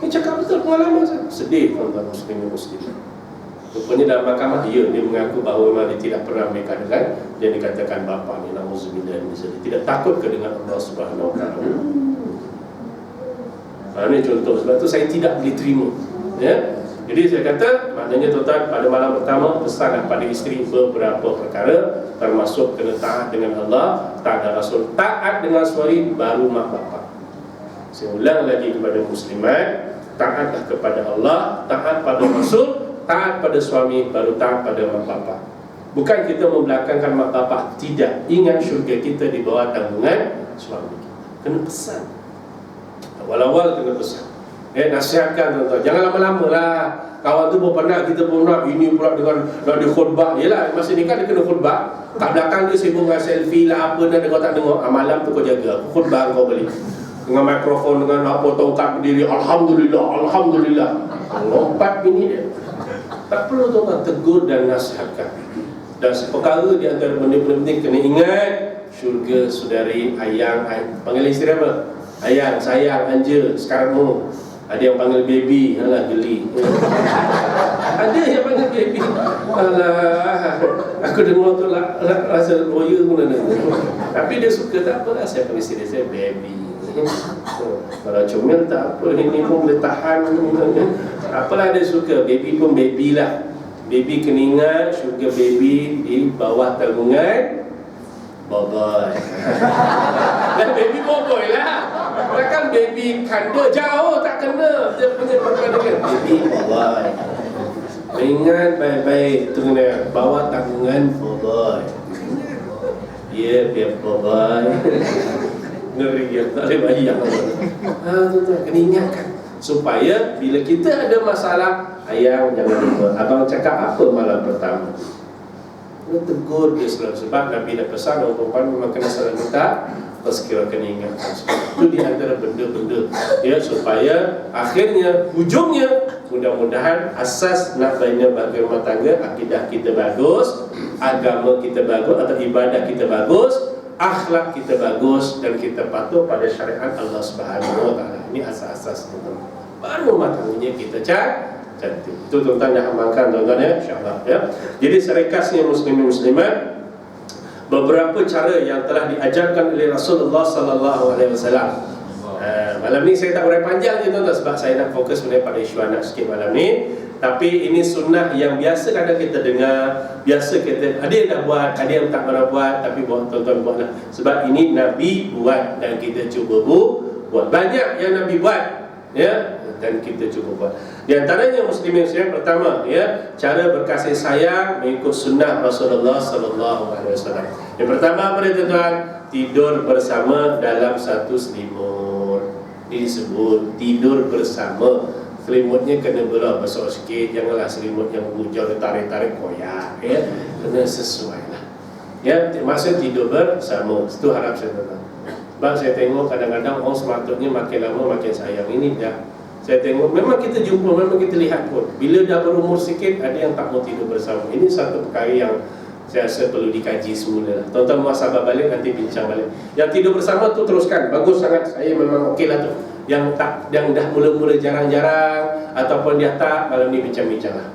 Ini cakap betul pengalaman saya. Sedih tuan-tuan muslim. Rupanya dalam mahkamah dia mengaku bahawa memang dia tidak pernah menikah dengan yang dikatakan bapa ni, nauzubillah, dia tidak takut ke dengan Allah Subhanahu Wa Taala. Ini contoh, sebab tu saya tidak boleh terima. Ya. Jadi saya kata, maknanya tuan-tuan, pada malam pertama pesan kepada isteri beberapa perkara, termasuk kena taat dengan Allah, taat dengan Rasul, taat dengan suami, baru mak bapak. Saya ulang lagi kepada muslimat, taatlah kepada Allah, taat pada Rasul, taat pada suami, baru taat pada mak bapak. Bukan kita membelakangkan mak bapak, tidak. Ingat syurga kita di bawah tanggungan suami kita. Kena pesan, awal-awal kena pesan. Nasihatkan tuan-tuan, jangan lama-lama lah. Kawan tu pun pernah, kita pun nak, ini pula dengan nak di khutbah. Yelah, masa ni kan dia kena khutbah. Kat belakang dia sibuk dengan selfie lah, apa dah, kau tak dengar. Malam tu kau jaga, khutbah kau balik dengan mikrofon, dengan apa, tongkat berdiri, Alhamdulillah. Lompat bini dia. Tak perlu tuan-tuan, tegur dan nasihatkan. Dan seperkara di antara benda-benda penting, kena ingat syurga saudari, ayang, panggil isteri apa? Ayang, sayang, anja, sekarang mu. Ada yang panggil baby, alah geli. Ada yang panggil baby, alah, aku dengar tu lah, rasa lawyer pun ada. Tapi dia suka, tak apalah, saya panggil isteri saya baby. Kalau comel tak apa, ini pun boleh tahan. Apalah dia suka, baby pun baby lah. Baby kena ingat, syurga baby di bawah tanggungan boboy. Dan baby boboy lah. Takkan baby kanda jauh tak kena. Dia punya perkara dengan baby boboy. Ingat baik-baik, tu kena bawah tanggungan boboy. Ya, biar boboy. Ngeri dia, tak boleh bayang. Tuan-tuan, kena ingatkan. Supaya bila kita ada masalah, ayang jangan lupa, abang cakap apa malam pertama, kena tegur dia selalu. Sebab Nabi dah pesan, orang perempuan memang kena selalu minta, sekiranya kena ingatkan. Itu di antara benda-benda, ya, supaya akhirnya, ujungnya, mudah-mudahan asas nak bina bahagia rumah tangga, akidah kita bagus, agama kita bagus, atau ibadah kita bagus, akhlak kita bagus, dan kita patuh pada syariat Allah Subhanahu Wa Taala. Ini asas-asas itu. Baru rumah tangganya kita cantik. Itu tuan-tuan dah amalkan tuan-tuan ya, insya-Allah ya. Jadi seringkasnya muslimin muslimat, beberapa cara yang telah diajarkan oleh Rasulullah sallallahu alaihi wasallam. Malam ni saya tak boleh panjang je tuan-tuan, sebab saya nak fokus pada isu anak sikit malam ni. Tapi ini sunnah yang biasa kadang kita dengar, biasa kita, ada yang dah buat, ada yang tak pernah buat, tapi buat tuan-tuan buatlah. Sebab ini Nabi buat dan kita cuba buat. Banyak yang Nabi buat, ya, dan kita cuba buat. Di antaranya muslimin yang pertama, ya, cara berkasih sayang mengikut sunnah Rasulullah sallallahu alaihi wasallam. Yang pertama apa dia tuan-tuan? Tidur bersama dalam satu selimut. Ini disebut tidur bersama. Selimutnya kena belah besar sikit, janganlah selimut yang hujau tarik-tarik koyak, ya. Kena sesuai lah. Ya, maksud tidur bersama. Itu harap saya tuan-tuan. Sebab saya tengok kadang-kadang orang sepatutnya makin lama makin sayang. Ini dah saya tengok, memang kita jumpa, memang kita lihat pun, bila dah berumur sikit ada yang tak mau tidur bersama. Ini satu perkara yang Saya rasa perlu dikaji semula. Tuan-tuan muhasabah balik, nanti bincang balik. Yang tidur bersama tu teruskan, bagus sangat. Saya memang okey lah tu. Yang tak, yang dah mula-mula jarang-jarang ataupun dia tak, malam ni bincang-bincang lah.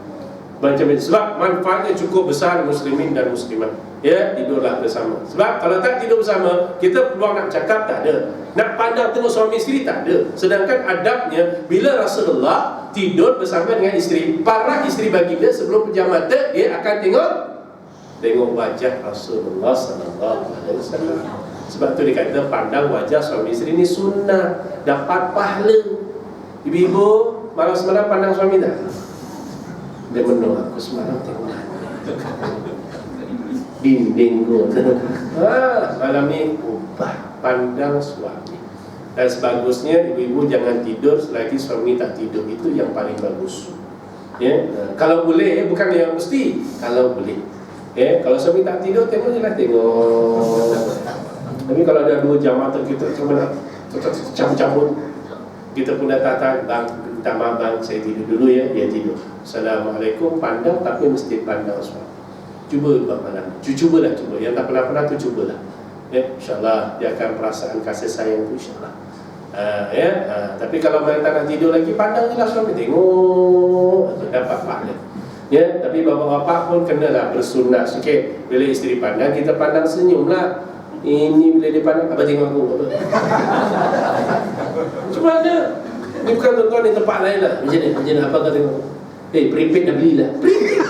Sebab manfaatnya cukup besar muslimin dan muslimat. Ya, tidurlah bersama. Sebab kalau tak tidur bersama, kita peluang nak cakap tak ada. Nak pandang tengok suami isteri tak ada. Sedangkan adabnya, bila Rasulullah tidur bersama dengan isteri, para isteri baginda sebelum pejam mata, dia akan tengok wajah Rasulullah sallallahu alaihi wasallam. Sebab tu dia kata pandang wajah suami isteri ni sunnah, dapat pahala. Ibu-ibu malam semalam pandang suami tak? Dia menung, aku semalam tengok dinding tu. Malam ni ubah pandang suami. Dan sebagusnya ibu-ibu jangan tidur selagi suami tak tidur. Itu yang paling bagus. Ya, kalau boleh, bukan yang mesti. Kalau boleh. Ya, kalau suami tak tidur, tengok je lah, tengok. Tapi kalau ada 2 jam atau kita cuma nak cabut-cabut, kita pun dah tahan, bang, minta maaf bang, saya tidur dulu ya. Dia tidur. Assalamualaikum, pandang tapi mesti pandang suami. Cuba buat malam. Cubalah. Yang tak pernah tu cubalah. Ya, insyaAllah dia akan perasaan kasih sayang tu insyaAllah. Tapi kalau mereka nak tidur lagi, pandang je lah suami, tengok, dapat pahala. Ya, tapi bapa-bapa pun kenalah bersunnah sikit. Bila isteri pandang, kita pandang senyumlah. Ini bila dia pandang, abang tengok aku. Cuma ada. Ini bukan tuan-tuan di tempat lain lah. Macam ni, apa kau tengok? Prepaid dah belilah. Prepaid.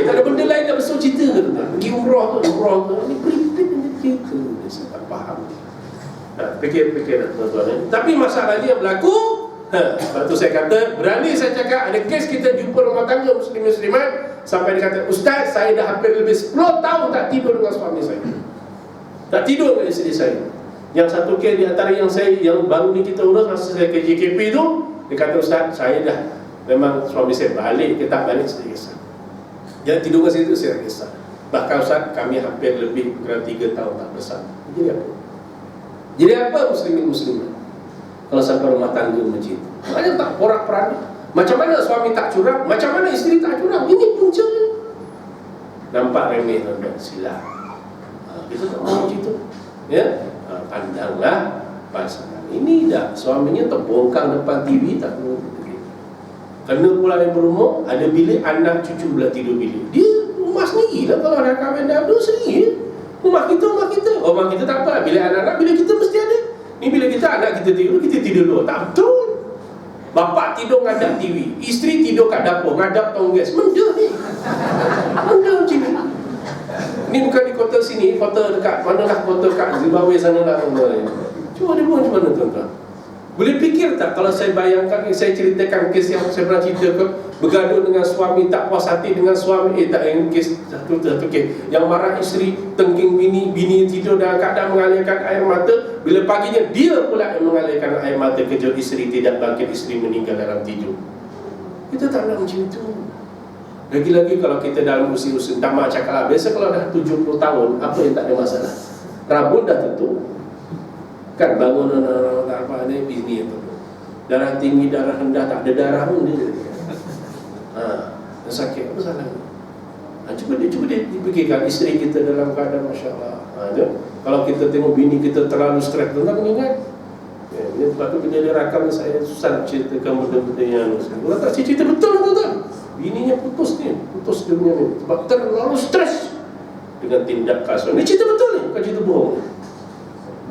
Tak ada benda lain nak besar cerita ke tuan-tuan? Pergi umrah ke? Ini prepaid macam cerita. Saya tak faham. Fikir lah tuan-tuan. Tapi masalahnya yang berlaku, sebab tu saya kata, berani saya cakap, ada kes kita jumpa rumah tangga muslim-muslimat sampai dia kata, Ustaz, saya dah hampir lebih 10 tahun tak tidur dengan suami saya, tak tidur dengan isteri saya. Yang satu kes di antara yang baru ni kita urus masa saya ke JKP tu, dia kata, Ustaz, saya dah memang suami saya balik, dia tak balik, saya kisah. Yang tidur dengan situ saya kisah. Bahkan Ustaz, kami hampir lebih kurang 3 tahun tak bersama. Jadi apa muslimin-muslimat? Kalau sampai rumah tangga macam itu, maknanya tak porak-poranda. Macam mana suami tak curang, macam mana isteri tak curang. Ini puncanya. Nampak remeh tuan-tuan, silap. Kita tak mahu macam itu. Ya, pandanglah pasangan ini dah suaminya terbongkang depan TV, tak perlu TV. Kena pula yang berumur, ada bilik anak cucu pula tidur bilik. Dia rumah sendiri lah. Kalau nak kahwin dah dulu sendiri. Rumah kita. Rumah kita tak apa. Bilik anak-anak, bilik kita mesti ada. Ni bila kita anak kita tidur dulu. Tak betul. Bapa tidur ngadap TV, isteri tidur kat dapur ngadap tong gas. Benda ni. Benda macam ni. Ni bukan di kota sini, kota dekat manalah, kota kat Zimbabwe sana lah. Cuma dia buat macam mana tuan-tuan? Boleh fikir tak kalau saya bayangkan, saya ceritakan kes yang saya pernah ceritakan, bergaduh dengan suami, tak puas hati dengan suami, tak, yang kes satu kes yang marah isteri, tengking bini tidur dalam keadaan mengalirkan air mata, bila paginya dia pula yang mengalirkan air mata, kejut isteri tidak bangkit, isteri meninggal dalam tidur. Kita tak nak macam itu. Lagi-lagi kalau kita dalam usia-usia, tak mak cakap lah, biasa kalau dah 70 tahun, apa yang tak ada masalah? Rambut dah tutup, kan bangun apa ni bini itu. Darah tinggi, darah rendah, tak ada darah pun dia. Sakit apa salah? Cuba dia dipikirkan isteri kita dalam keadaan masya-Allah. Kalau kita tengok bini kita terlalu stres, tuan-tuan ingat. Ini sebab tu bila dia rakam saya susah nak ceritakan benda-benda yang kalau tak cerita betul tuan-tuan. Bininya putus dia punya ni sebab terlalu stres dengan tindakan suami. Ini cerita betul ni, bukan cerita bohong.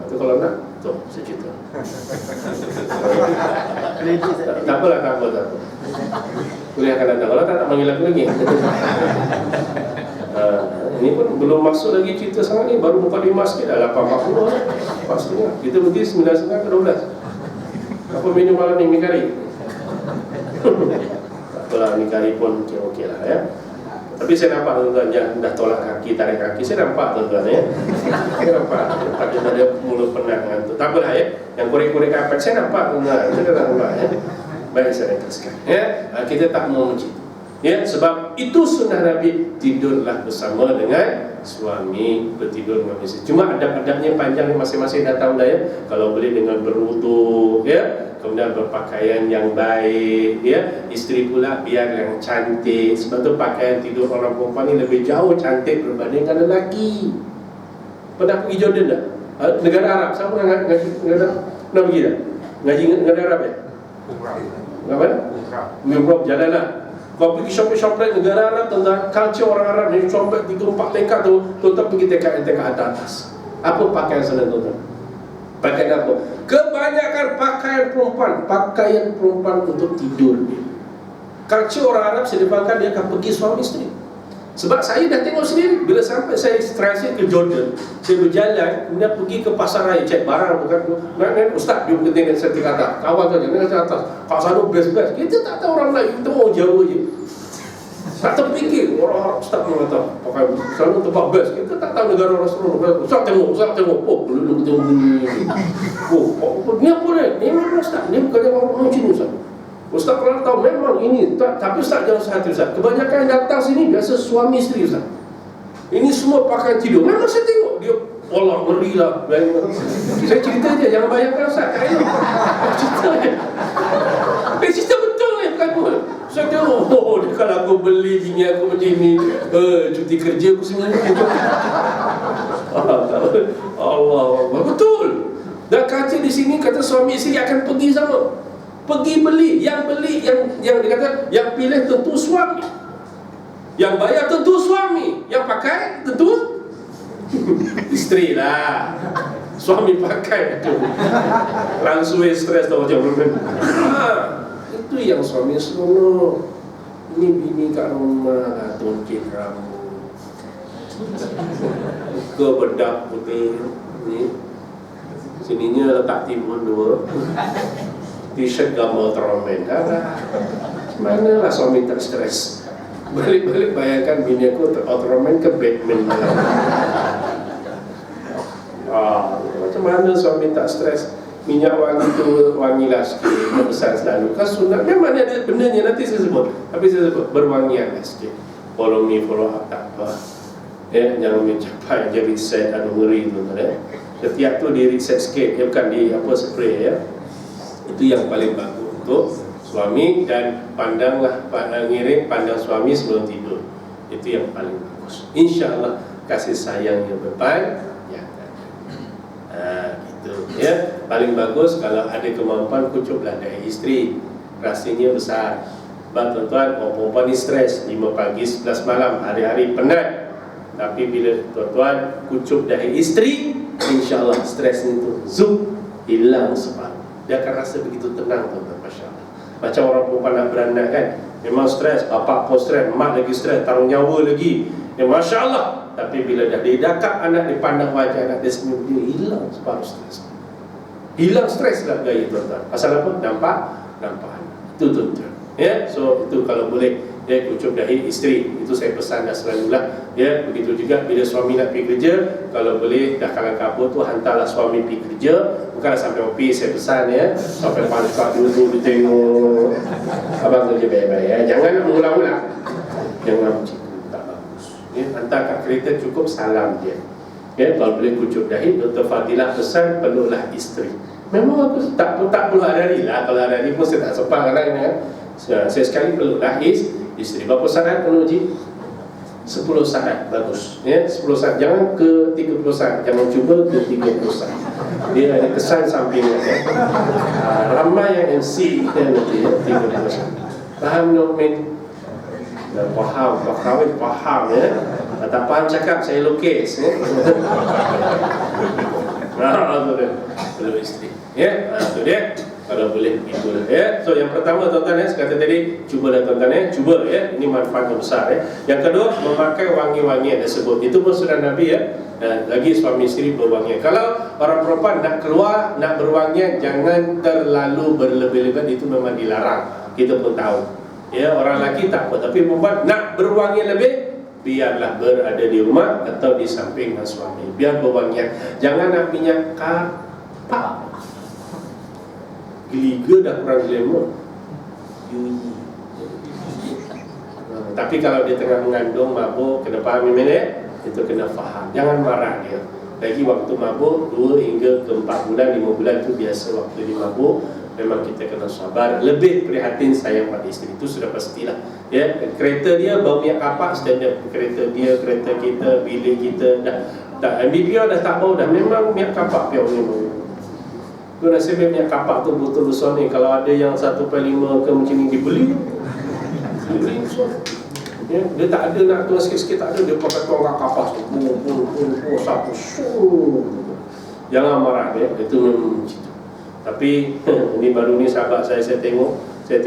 Atau kalau nak, tu saya cerita. Tak apa. Kuliah akan datang. Kalau tak panggil aku lagi. Ini pun belum masuk lagi cerita sangat ni. Baru buka 5 sikit dah 8.40 pastinya. Kita pergi 9.30 ke 12. Apa menu malam ni? Mi kari. Tak apalah, mi kari pun okey lah ya. Tapi saya nampak tuan-tuan yang dah tolak kaki, tarik kaki. Saya nampak tuan-tuan ya. Saya nampak dia mula penat ngantuk. Tak apalah ya. Yang korek-korek kapet saya nampak tuan-tuan. Saya dah nampak ya. Baik, saya teruskan ya. Kita tak mau macam itu. Ya, sebab itu sunnah Nabi, tidurlah bersama dengan suami, bertidur dengan isteri. Cuma adab-adabnya panjang, masing-masing dah tahu dah ya. Kalau boleh dengan berwuduk ya, kemudian berpakaian yang baik ya. Isteri pula biar yang cantik. Sebab tu pakaian tidur orang perempuan ni lebih jauh cantik berbandingkan lelaki. Pernah pergi Jordan tak? Negara Arab, siapa pernah pergi tak? Ngaji negara Arab ya? Apa? Umrah jalan lah. Kau pergi shopping negara Arab, tentang culture orang Arab ni, sampai 3-4 tingkat tu, tuan-tuan pergi tingkat atas. Apa pakaian sana tuan-tuan? Pakaian apa? Kebanyakan pakaian perempuan untuk tidur ni. Culture orang Arab sedangkan dia akan pergi suami isteri. Sebab saya dah tengok sendiri, bila sampai saya transit ke Jordan, saya berjalan, kemudian pergi ke pasar raya, cek barang, bukan Ustaz, dia berkata dengan saya kata, kawan saja, dengan saya atas, kat sana best-best. Kita tak tahu orang lain, kita mau Jawa je. Tak terfikir, orang Arab Ustaz pun kata, pakai sana tempat best. Kita tak tahu negara Rasulullah. Ustaz tengok, oh, belum tengok ni. Oh, ni apa ni? Ni memang Ustaz, ni bukan orang macam ni Ustaz. Ustaz pernah tahu memang ini tapi Ustaz jangan sehati Ustaz. Kebanyakan yang datang sini biasa suami isteri Ustaz. Ini semua pakai tidur. Memang saya tengok dia, Allah ngeri lah. Saya cerita je, jangan bayangkan Ustaz. Cerita je. Cerita betul ni, bukan apa. Saya tengok, oh dia kalau aku beli bini aku macam ni, cuti kerja aku sebenarnya. Allah, betul. Dan kaca di sini kata suami isteri akan pergi sama. Pergi beli, yang dikata yang pilih tentu suami, yang bayar tentu suami, yang pakai tentu isteri lah. Suami pakai itu langsung stres tau macam mana. Itu yang suami seronok. Ini bini kat rumah tuncit rambut, ke bedak putih ni, sininya letak timun 2, t-shirt gambar Ultraman. Manalah suami tak stres. Balik-balik bayangkan bini aku Ultraman ke Batman. Macam mana suami tak stres? Minyak wangi tu wangilah sikit, besar selalu. Kan sunat memang ada benarnya, nanti saya sebut. Tapi saya sebut berwangian lah sikit. Follow me, follow up, tak apa. Ya, jangan mencapai je reset, ada ngeri tu. Setiap tu di reset sikit, ya bukan di apa spray ya. Itu yang paling bagus untuk suami. Dan pandanglah, pandang suami sebelum tidur. Itu yang paling bagus. InsyaAllah kasih sayang yang berpanjang. Itu ya. Paling bagus kalau ada kemampuan kucuplah dari isteri. Rasanya besar. Sebab tuan-tuan, orang perempuan ni stres 5 pagi 11 malam, hari-hari penat. Tapi bila tuan-tuan kucup dari isteri, InsyaAllah stres ni tu zoom, hilang separuh. Dia akan rasa begitu tenang tuan-tuan, Masya Allah. Macam orang perempuan nak beranak kan, memang stres, bapak pun stres, mak lagi stres, taruh nyawa lagi ya, Masya Allah. Tapi bila dah didakap anak, dipandang wajah anak dia senyum, dia hilang separuh stres. Hilang stres lah gaya tuan-tuan. Pasal apa? Nampak itu tuan-tuan ya. So itu kalau boleh ya, kucup dahi isteri. Itu saya pesan dah selalulah ya. Begitu juga bila suami nak pergi kerja, kalau boleh dah kalang kabut tu hantarlah suami pergi kerja. Bukanlah sampai OP saya pesan ya, sampai pangkat dulu dia tengok abang kerja baik-baik ya. Jangan mengulang-ulang, jangan macam tu, tak bagus ya. Hantar kat kereta cukup salam dia ya. Kalau boleh kucup dahi, Dr. Fadilah pesan peluklah isteri. Memang aku tak perlu hari-hari lah. Kalau hari-hari pun saya tak sempat kadang ya. Saya sekali peluklah isteri. Berapa saat perlu uji? 10 saat bagus ya. 10 saat, jangan ke 30 saat. Jangan cuba ke 30 saat. Dia ada kesan sampingnya ya. Ramai yang MC ya, nanti ya, 30 saat. Faham no men? Faham, kahwin faham ya. Tak faham cakap saya lukis ya. Belum isteri ya. Itu dia. Kalau boleh begitu ya. So yang pertama tuan-tuan ya, sekata tadi, cubalah tuan-tuan ya, cuba ya. Ini manfaat yang besar ya. Yang kedua, memakai wangi-wangian tersebut. Itu pun sunnah Nabi ya. Dan lagi suami isteri berwangian. Kalau orang perempuan nak keluar, nak berwangian, jangan terlalu berlebih-lebihan. Itu memang dilarang. Kita pun tahu ya. Orang lelaki tak apa, tapi perempuan nak berwangian lebih, biarlah berada di rumah atau di samping suami. Biar berwangian. Jangan nak minyak kapak. Geliga dah kurang glamour. Tapi kalau dia tengah mengandung, mabuk, kena faham itu kena faham. Jangan marah dia. Lagi waktu mabuk 2 hingga ke 4 bulan, 5 bulan itu biasa waktu dia mabuk. Memang kita kena sabar. Lebih prihatin sayang pada isteri, itu sudah pastilah. Ya, kereta dia bau minyak kapak standard. Kereta dia, kereta kita, bilik kita dah MBPR dah tak bau dah. Memang minyak kapak piau ni bau. Tu nasib minyak kapak tu botol besar ni, kalau ada yang 1/5 ke macam ni dibeli ya, dia tak ada nak tuang sikit-sikit, tak ada, dia pakai tuang kat kapas tu sapu. Jangan marah dia, itu memang macam tu. Tapi ini baru ni sahabat saya tengok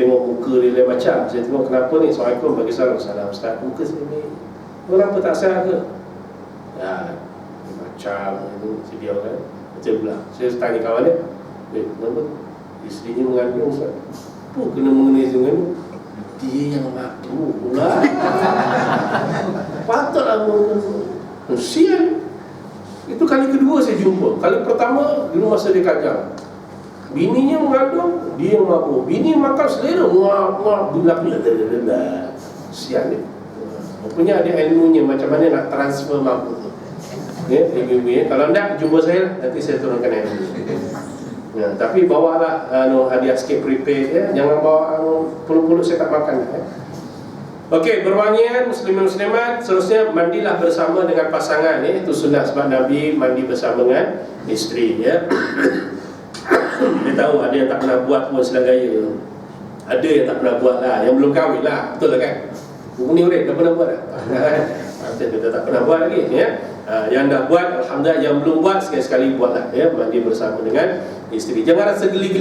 muka dia lain macam. Saya tengok kenapa ni, Assalamualaikum, bagi salam Ustaz, muka saya ni kenapa tak sihat ke? Ya, macam itu sedia kan. Macam pula saya tanya kawan dia, kenapa isterinya mengandung Ustaz? Apa kena mengenai dengan dia yang mabuk pula? Patutlah mengandung. Sian. Itu kali kedua saya jumpa. Kali pertama dulu masa dia kajang, bininya mengandung, dia yang mabuk. Bini makan selera, muak bila-bila. Sian dia. Rupanya ada ilmunya macam mana nak transfer mabuk tu. Ya, ibu-ibu ya. Kalau enggak jumpa saya, nanti saya turunkan ilmu. Ya, tapi bawalah hadiah sikit prepaid ya. Jangan bawa pulut-pulut saya tak makan ya. Okey, berwangian muslimin muslimat, seterusnya mandilah bersama dengan pasangan ya. Itu sunnah, sebab Nabi mandi bersama dengan isteri ya. Dia tahu ada yang tak pernah buat pun sedang gaya. Ada yang tak pernah buat lah, yang belum kahwin lah, betul lah kan? Ni orang dah pernah buat dah. Kita tak pernah buat lagi ya. Yang dah buat, alhamdulillah. Yang belum buat, sekali-sekali buatlah ya, mandi bersama dengan isteri. Jangan rasa geli,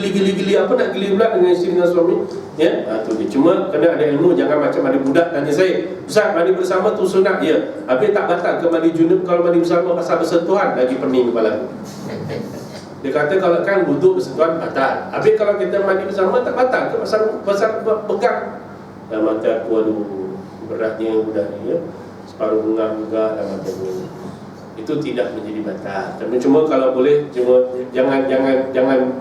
apa nak geli pula dengan isteri dengan suami ya. Tu dia. Cuma kena ada ilmu. Jangan macam ada budak tanya saya, Ustaz, mandi bersama tu sunat ya, habis tak batal ke mandi junub kalau mandi bersama pasal bersentuhan? Lagi pening kepala. Dia kata kalau kan wuduk bersentuhan batal, habis kalau kita mandi bersama tak batal ke pasal pegang. Dah mata aku, aduh, beratnya budak ni ya, separuh bunga juga dah mata ni. Itu tidak menjadi batal. Tapi cuma kalau boleh, cuma jangan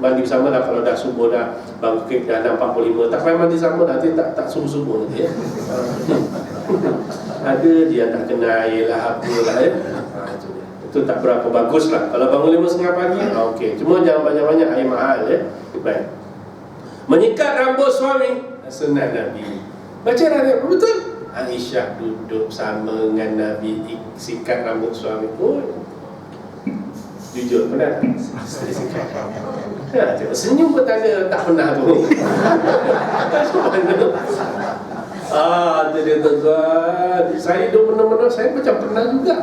mandi bersama lah. Kalau dah subuh dah bangkit dah 45, tak payah mandi sama, nanti tak subuh-subuh nanti ya. Ada dia tak kena air lah, apalah ya. Itu tak berapa bagus lah. Kalau bangun 5:30 pagi, okey. Cuma jangan banyak-banyak air mahal ya. Baik. Menyikat rambut suami, sunat Nabi. Baca Nabi, betul? Aisyah duduk sama dengan Nabi, sikat rambut suami. Oh, jujur, pernah tak? Isteri sikat. Ya, senyum pun tanda tak pernah tu. Itu dia tuan-tuan. Saya duduk benar-benar, saya macam pernah juga.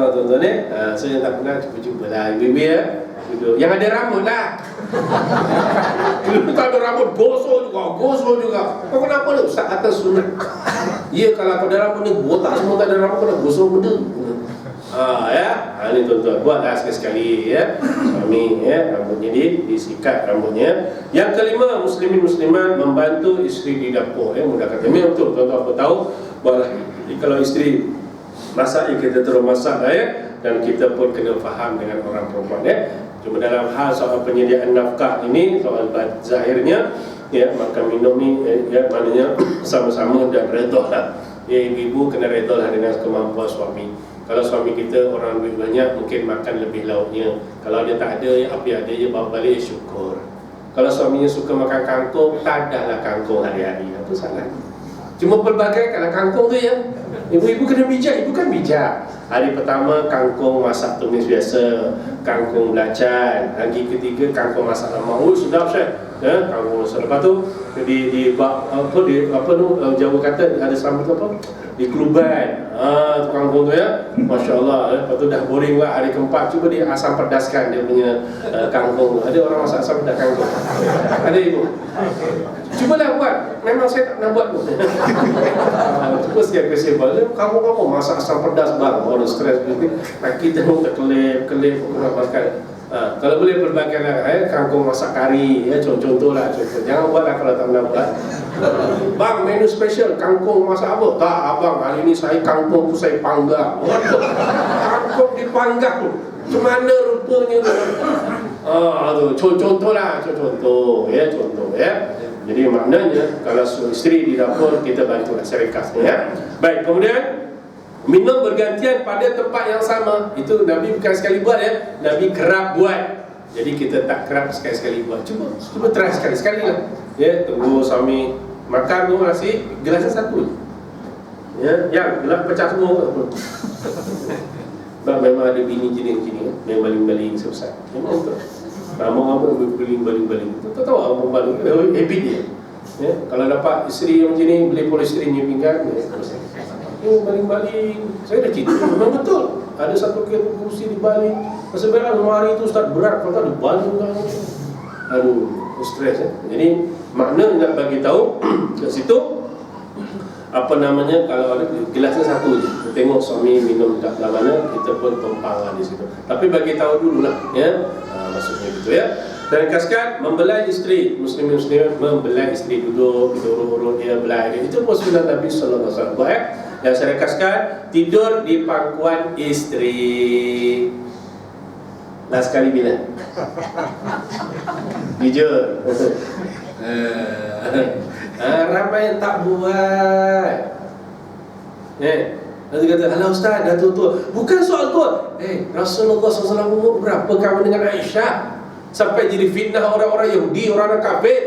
Tuan-tuan ni, saya tak pernah, cuba-cuba lah ibu-ibu ya. Yang ada rambut lah. Dulu tak ada rambut, gosok juga. Kau kenapa ni? Ustaz atas sunat. Ya, kalau kau ada rambut ni, botak semua tak ada rambut, kau nak gosok benda. Ini tuan-tuan, buatlah sekali-sekali ya. Suami ya, rambutnya disikat rambutnya. Yang kelima, muslimin muslimat membantu isteri di dapur ya. Mudah kata, memang betul tuan-tuan, apa tahu bahawa kalau isteri masak ya, kita terus masak lah ya. Dan kita pun kena faham dengan orang perempuan ya. Cuma dalam hal soal penyediaan nafkah ini, soal zahirnya ya, makan minum ni ya, maknanya sama-sama dan redha lah ya. Ibu-ibu kena redha lah dengan kemampuan suami. Kalau suami kita orang duit banyak, mungkin makan lebih lauknya. Kalau dia tak ada, apa yang ada je bawa balik, syukur. Kalau suaminya suka makan kangkung, tak adalah kangkung hari-hari, apa salah? Cuma pelbagai kalau kangkung tu ya. Ibu-ibu kena bijak, ibu kan bijak. Hari pertama kangkung masak tumis biasa, kangkung belacan. Hari ketiga kangkung masak lama. Oh, sedap Syed. Ya, kangkung masak. Lepas tu Jawa kata ada sambal apa? Di keluban. Tu kangkung tu ya. Masya-Allah. Lepas tu dah boring lah hari keempat, cuba dia asam pedaskan dia punya kangkung tu. Ada orang masak asam pedas kangkung. Ada ibu. Cubalah buat. Memang saya tak pernah buat tu. Cuba sikit kasi balik. Kamu masak asam pedas bang. Orang stres gitu. Kita pun terkelip nak makan. Kalau boleh berbagai kangkung masak kari ya, contoh lah. Jangan buatlah kalau tak pernah buat. Bang, menu special kangkung masak apa? Tak abang, hari ni saya kangkung tu saya panggang. Kangkung dipanggang. Macam mana rupanya tu? Contoh lah, contoh ya. Jadi maknanya kalau isteri di dapur, kita bantu saya ringkasnya ya. Baik, kemudian minum bergantian pada tempat yang sama. Itu Nabi bukan sekali buat ya, Nabi kerap buat. Jadi kita tak kerap sekali-sekali buat. Cuba try sekali-sekali lah. Ya, tunggu suami makan tu nasi, gelasnya satu. Ya, yang gelas pecah semua. Sebab memang ada bini jenis macam ni, yang baling-baling sebesar. Memang betul. Lama-lama baling-baling. Tu tahu apa baling, habit dia. Ya, kalau dapat isteri yang macam ni, boleh polistirnya pinggan. Baling-baling. Saya dah cerita, memang betul. Ada satu kursi dibaling. Sebenarnya lemari itu Ustaz berat, kalau tak dibaling kan. Aduh, stres ya. Jadi makna nak bagi tahu kat situ, apa namanya, kalau ada gelasnya satu je. Tengok suami minum kat dalam mana, kita pun tumpang di situ. Tapi bagi tahu dululah ya. Maksudnya gitu ya. Dan ringkaskan, membelai isteri, muslim-muslim membelai isteri, duduk urut-urut dia belai dia. Itu pun sunnah Nabi sallallahu alaihi wasallam. Baik. Yang saya ringkaskan, tidur di pangkuan isteri. Last kali bila? Jujur. Ramai yang tak buat. Nanti kata, alah Ustaz, dah tua-tua. Bukan soal tua. Rasulullah SAW umur berapa kawan dengan Aisyah? Sampai jadi fitnah orang-orang Yahudi, orang-orang kafir.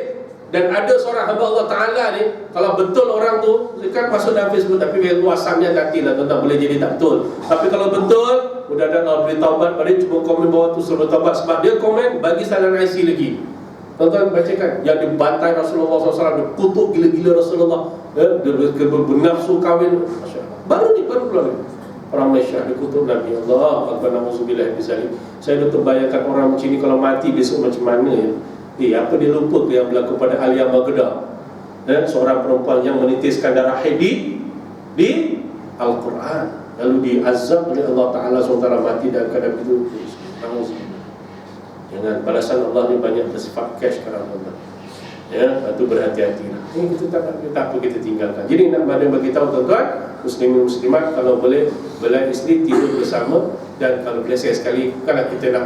Dan ada seorang hamba Allah Ta'ala ni, kalau betul orang tu, kan masuk dalam Facebook, tapi luasannya nantilah, tuan-tuan boleh jadi tak betul. Tapi kalau betul, udah ada boleh taubat, pada cuma komen bawah tu suruh taubat. Sebab dia komen, bagi salam IC lagi. Tuan-tuan bacakan, yang dibantai Rasulullah SAW, dia kutuk gila-gila Rasulullah, dia bernafsu kahwin. Masya Allah. Baru keluar ni. Orang Malaysia dia kutuk Nabi. Allah Akbar, na'udzubillah min zalik. Saya dah terbayangkan orang macam ni kalau mati besok macam mana ya. Apa dia lupa ke yang berlaku pada Alia Maghdah, seorang perempuan yang menitiskan darah haid di Al-Quran, lalu diazab oleh Allah Ta'ala SWT mati dalam keadaan itu. Jangan, balasan Allah ni banyak bersifat cash sekarang, tuan-tuan. Ya, itu berhati-hatilah. Ini kita tak apa kita tinggalkan. Jadi nak bagi tahu tuan-tuan, muslimin muslimat, kalau boleh belai isteri tidur bersama. Dan kalau boleh sekali, kalau kita nak,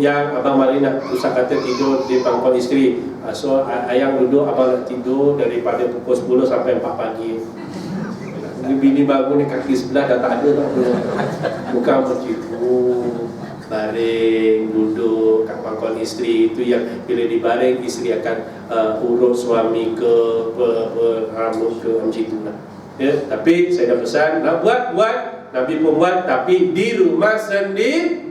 yang Abang Mari nak usah kata tidur di pangkuan isteri, so ayang duduk, abang nak tidur daripada pukul 10 sampai 4 pagi. Bini bangun ni kaki sebelah dah tak ada tak. Bukan macam itu. Baring, duduk kat pangkuan isteri, itu yang bila dibaring isteri akan urut suami ke rambut ke macam itulah. Ya, tapi saya dah pesan nak buat, Nabi pun buat, tapi di rumah sendiri.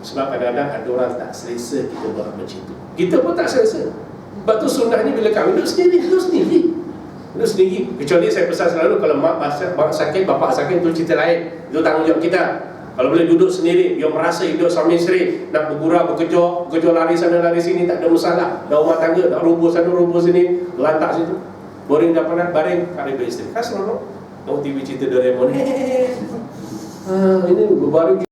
Sebab kadang-kadang ada orang tak selesa kita buat macam itu. Kita pun tak selesa. Sebab tu sunnahnya bila kahwin duduk sendiri. Kecuali saya pesan selalu, kalau mak sakit, bapak sakit, itu cerita lain. Itu tanggungjawab kita. Kalau boleh duduk sendiri, dia merasa hidup suami isteri, nak bergurau, bekerja lari sana lari sini, tak ada masalah. Dah rumah tangga, tak rubuh sana rubuh sini, lantak situ. Boring dah penat, baring, kari beristeri. Kan seronok. Tengok TV cerita Doraemon. Ini baru